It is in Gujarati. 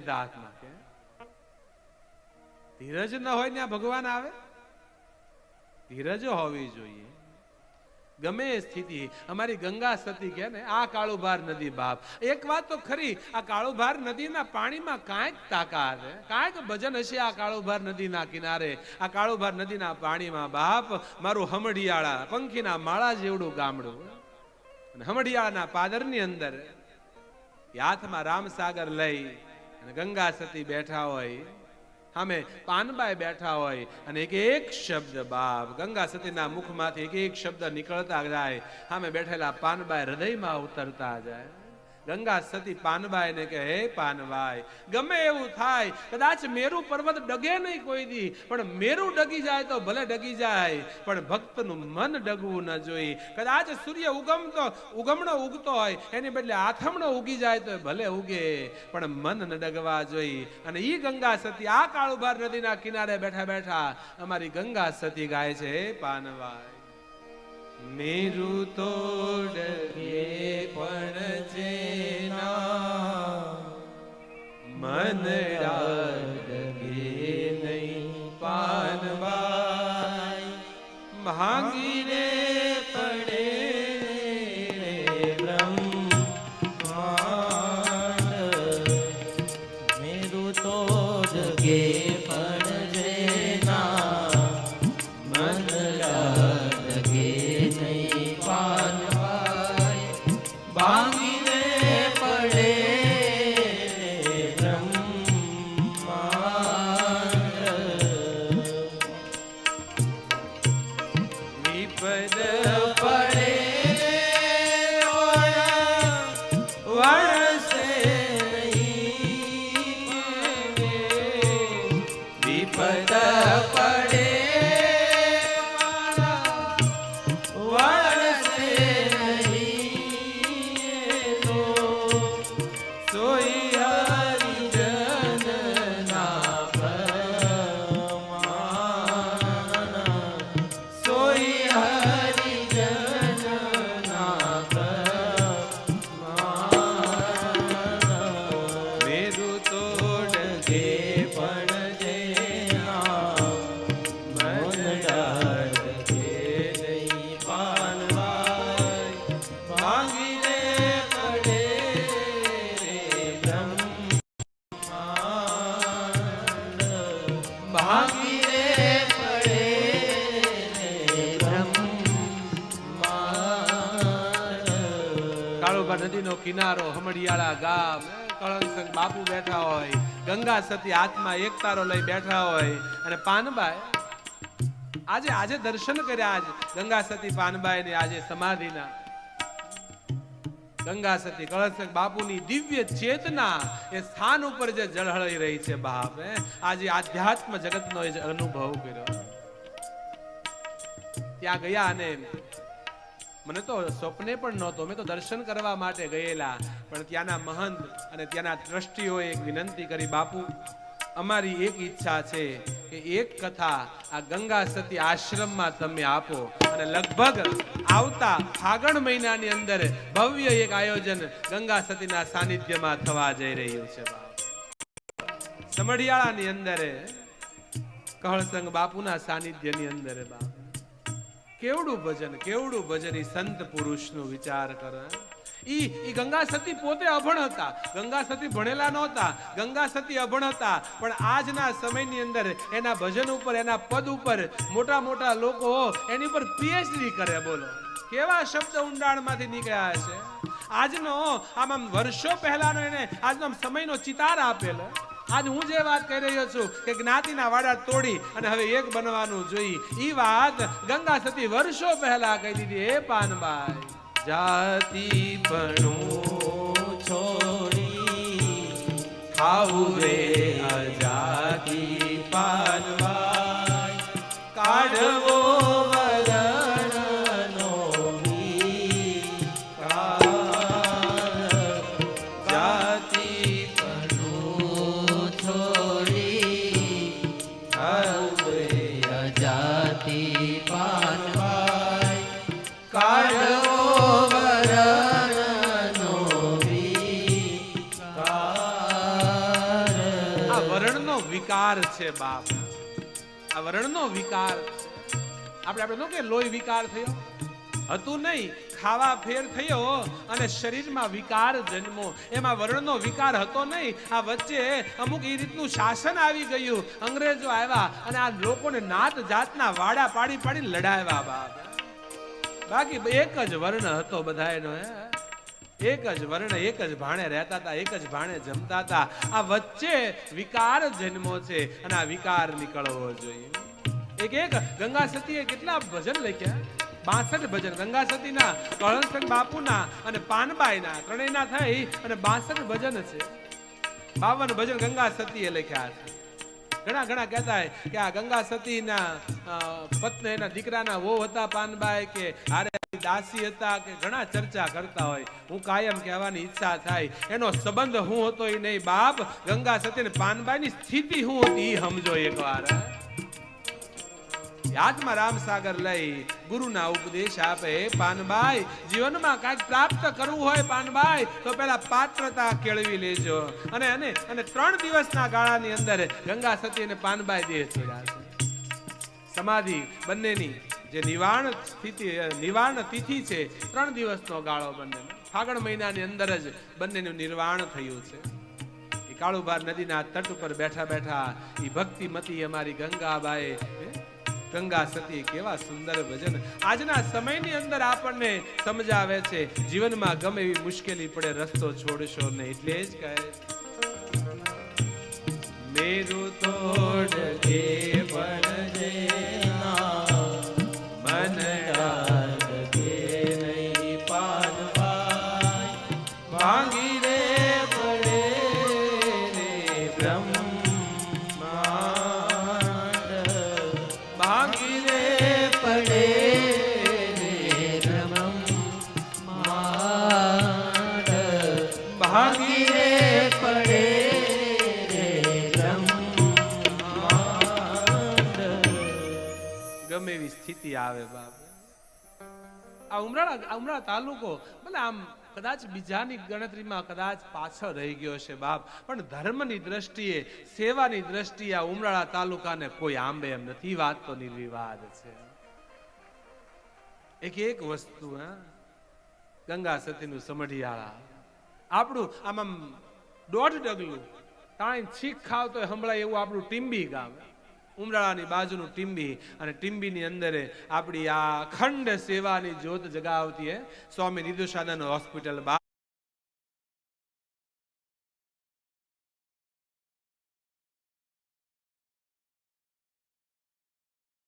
લીધા હાથમાં. કે ધીરજ ન હોય ને ભગવાન આવે? ધીરજ હોવી જોઈએ. ગમે એ સ્થિતિ. અમારી ગંગા સતી કે ને આ કાળુભાર નદી બાપ, એક વાત તો ખરી, આ કાળુભાર નદીના પાણીમાં કાંઈક તાકાત, કાંઈક ભજન હશે આ કાળુભાર નદીના કિનારે. આ કાળુભાર નદીના પાણીમાં બાપ મારું હમડિયાળા પંખીના માળા જેવડું ગામડું, અને હમડિયાળાના પાદરની અંદર હાથમાં રામસાગર લઈ અને ગંગા સતી બેઠા હોય, સામે પાનબાઈ બેઠા હોય, અને એક એક શબ્દ બાપ ગંગા સતીના મુખમાંથી એક એક શબ્દ નીકળતા જાય, સામે બેઠેલા પાનબાઈ હૃદયમાં ઉતરતા જાય. ગંગા સતી પાનબાઈ ને કે હે પાનબાઈ, ગમે એવું થાય, કદાચ મેરુ પર્વત ડગે નહીં કોઈ દી, પણ મેરુ ડગી જાય તો ભલે ડગી જાય, પણ ભક્તનું મન ડગવું ન જોઈએ. કદાચ સૂર્ય ઉગમણો ઉગતો હોય, એની બદલે આથમણો ઉગી જાય તો ભલે ઉગે, પણ મન ન ડગવા જોઈએ. અને ઈ ગંગા સતી આ કાળુભાર નદીના કિનારે બેઠા બેઠા અમારી ગંગા સતી ગાય છે, હે પાનબાઈ મેરુ તો ડગે પણ જેના મનડા ડગે નહીં પાનબાઈ, ભાંગીને પડે બ્રહ્માંડ. મેરુ તો ડગે પણ જેના મનડા ભાંગીને પડે બ્રહ્માંડ. વિપદ પડે વળશે નહીં, વિપદ પડે નદીનો કિનારો, હમડિયાળા ગામ, કળંગ બાપુ બેઠા હોય, ગંગા સતી હાથમાં એક તારો લઈ બેઠા હોય, અને પાનબાઈ આજે દર્શન કર્યા. આજ ગંગા સતી પાનબાઈ ને આજે સમાધિના ગંગા સતી કળંગ બાપુની દિવ્ય ચેતના એ સ્થાન ઉપર જે ઝળહળી રહી છે બાપ, આજે આધ્યાત્મ જગતનો એ અનુભવ કર્યો. ત્યાં ગયા અને મને તો સ્વપ્ને પણ નહોતો, મેં તો દર્શન કરવા માટે ગયેલા, પણ ત્યાંના મહંત અને ત્યાંના ટ્રસ્ટીઓએ એક વિનંતી કરી, બાપુ અમારી એક ઈચ્છા છે કે એક કથા આ ગંગા સતી આશ્રમમાં તમે આપો, અને લગભગ આવતા ફાગણ મહિનાની અંદર ભવ્ય એક આયોજન ગંગા સતીના સાનિધ્યમાં થવા જઈ રહ્યું છે. સમઢિયાળાની અંદર કહળસંગ બાપુના સાનિધ્યની અંદર બાપ કેવડું ભજન ઈ સંત પુરુષનો વિચાર કરે. ઈ ગંગા સતી પોતે અભણ હતા, ગંગા સતી ભણેલા નહોતા, ગંગા સતી અભણ હતા, પણ આજના સમયની અંદર એના ભજન ઉપર, એના પદ ઉપર મોટા મોટા લોકો એની ઉપર પીએચડી કરે. બોલો કેવા શબ્દ ઊંડાણમાંથી નીકળ્યા છે. આજનો આમ વર્ષો પહેલાનો એને આજનો સમયનો ચિતાર આપેલો. આજ હું જે વાત કહી રહ્યો છું કે જ્ઞાતિના વાડા તોડી અને હવે એક બનવાનું જોઈએ, ઈ વાત ગંગા સતી વર્ષો પહેલા કહી દીધી. હે પાનબાઈ, જાતિ પણ છોડી ખાવું રે અજાતિ પાનબાઈ, કાઢવો વર્ણનો વિકાર છે બાપ, આ વર્ણનો વિકાર છે. આપણે નો કે લોહી વિકાર થયો, હતું નહીં, ખાવા ફેર થયો અને શરીરમાં વિકાર જન્મો, એમાં વર્ણનો વિકાર હતો નહીં. આ વચ્ચે અમુક એ રીતનું શાસન આવી ગયું, અંગ્રેજો આવ્યા અને આ લોકોને નાત જાતના વાડા પાડી પાડી લડાવ્યા બાપ. બાકી એક જ વર્ણ હતો બધાયનો, એક જ વર્ણ, એક જ ભાણે રહેતા હતા, એક જ ભાણે જમતા હતા. આ વચ્ચે વિકાર જન્મો છે અને આ વિકાર નીકળવો જોઈએ. એક ગંગા સતીએ કેટલા ભજન લખ્યા, 62 ભજન ગંગા સતીના, કળણસંગ બાપુના અને પાનબાઈના, ત્રણેયના થઈ અને 62 ભજન છે. 52 ભજન ગંગા સતીએ લખ્યા છે. ઘણા ઘણા કહેતા હોય કે આ ગંગા સતીના પત્ની, એના દીકરાના વહુ હતા પાનબાઈ, કે હારે દાસી હતા, કે ઘણા ચર્ચા કરતા હોય. હું કાયમ કહેવાની ઈચ્છા થાય એનો સંબંધ હું હતો એ નહીં બાપ, ગંગા સતી ને પાનબાઈની સ્થિતિ હું હતી એ સમજો એકવાર. હાથમાં રામસાગર લઈ ગુરુના ઉપદેશ આપે, પાનબાઈ જીવનમાં કાંઈક પ્રાપ્ત કરવું હોય પાનબાઈ તો પેલા પાત્રતા કેળવી લેજો. અને 3 દિવસના ગાળાની અંદર ગંગા સતી અને પાનબાઈ દેહ છોડ્યા છે. સમાધિ બંનેની જે નિવારણ તિથિ છે 3 દિવસનો ગાળો બંને, ફાગણ મહિનાની અંદર જ બંનેનું નિર્વાણ થયું છે. એ કાળુભાર નદીના તટ ઉપર બેઠા બેઠા એ ભક્તિમતી અમારી ગંગાબાઈ, ગંગા સતી કેવા સુંદર ભજન આજના સમયની અંદર આપણને સમજાવે છે. જીવનમાં ગમે એવી મુશ્કેલી પડે રસ્તો છોડશો નહીં, એટલે જ કહે મેરું તોડ કે પડજે ના, મન ડાલકે નહીં પાનબાઈ, ભાંગી રે પડે રે બ્રહ્માંડ, ભાંગી રે પડે રે બ્રહ્માંડ, ભાંગી રે પડે ગમે એવી સ્થિતિ આવે બાપ. આ ઉમરાળા તાલુકો ભલે આમ કદાચ બીજાની ગણતરીમાં કદાચ પાછળ રહી ગયો છે બાપ, પણ ધર્મની દ્રષ્ટિએ, સેવાની દ્રષ્ટિએ આ ઉમરાળા તાલુકાને કોઈ આંબે એમ નથી. વાત તો નિર્વિવાદ છે. એક વસ્તુ, ગંગા સતીનું સમઢિયાળા આપણું આમ 1.5 ડગલું તાણી છીક ખાવ તો સંભળાય એવું આપણું ટીંબી ગામ, ઉમરાળાની બાજુનું ટીંબી, અને ટીંબીની અંદર આપણી આ અખંડ સેવાની જ્યોત જગાવતી સ્વામી નિદુષાનંદ હોસ્પિટલ.